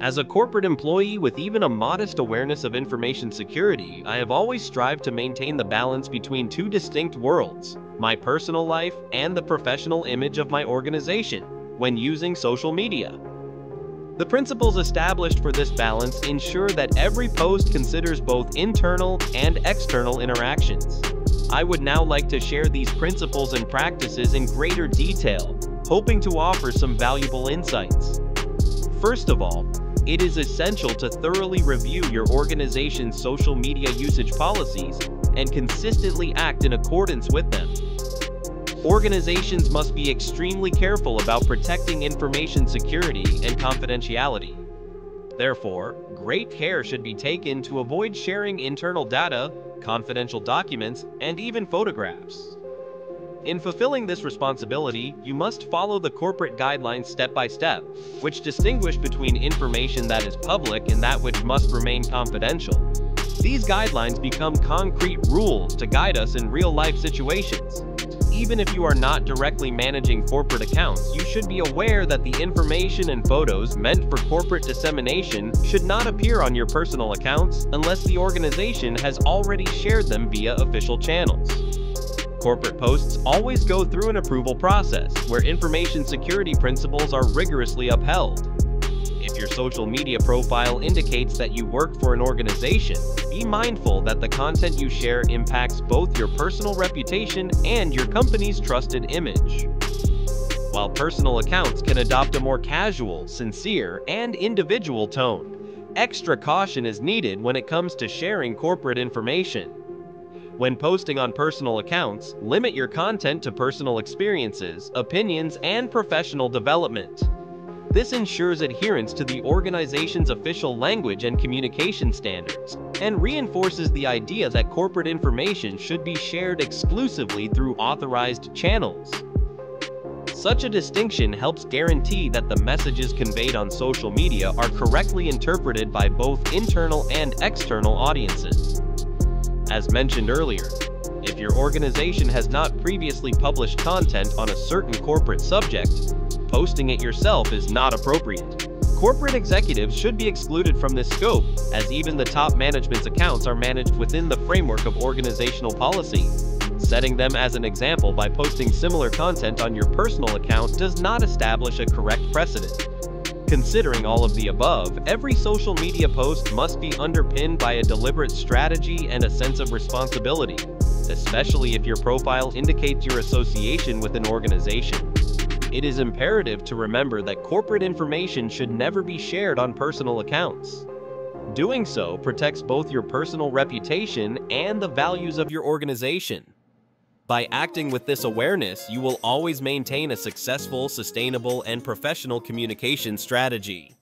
As a corporate employee with even a modest awareness of information security, I have always strived to maintain the balance between two distinct worlds, my personal life and the professional image of my organization, when using social media. The principles established for this balance ensure that every post considers both internal and external interactions. I would now like to share these principles and practices in greater detail, hoping to offer some valuable insights. First of all, it is essential to thoroughly review your organization's social media usage policies and consistently act in accordance with them. Organizations must be extremely careful about protecting information security and confidentiality. Therefore, great care should be taken to avoid sharing internal data, confidential documents, and even photographs. In fulfilling this responsibility, you must follow the corporate guidelines step by step, which distinguish between information that is public and that which must remain confidential. These guidelines become concrete rules to guide us in real-life situations. Even if you are not directly managing corporate accounts, you should be aware that the information and photos meant for corporate dissemination should not appear on your personal accounts unless the organization has already shared them via official channels. Corporate posts always go through an approval process where information security principles are rigorously upheld. If your social media profile indicates that you work for an organization, be mindful that the content you share impacts both your personal reputation and your company's trusted image. While personal accounts can adopt a more casual, sincere, and individual tone, extra caution is needed when it comes to sharing corporate information. When posting on personal accounts, limit your content to personal experiences, opinions, and professional development. This ensures adherence to the organization's official language and communication standards, and reinforces the idea that corporate information should be shared exclusively through authorized channels. Such a distinction helps guarantee that the messages conveyed on social media are correctly interpreted by both internal and external audiences. As mentioned earlier, if your organization has not previously published content on a certain corporate subject, posting it yourself is not appropriate. Corporate executives should be excluded from this scope, as even the top management's accounts are managed within the framework of organizational policy. Setting them as an example by posting similar content on your personal account does not establish a correct precedent. Considering all of the above, every social media post must be underpinned by a deliberate strategy and a sense of responsibility, especially if your profile indicates your association with an organization. It is imperative to remember that corporate information should never be shared on personal accounts. Doing so protects both your personal reputation and the values of your organization. By acting with this awareness, you will always maintain a successful, sustainable, and professional communication strategy.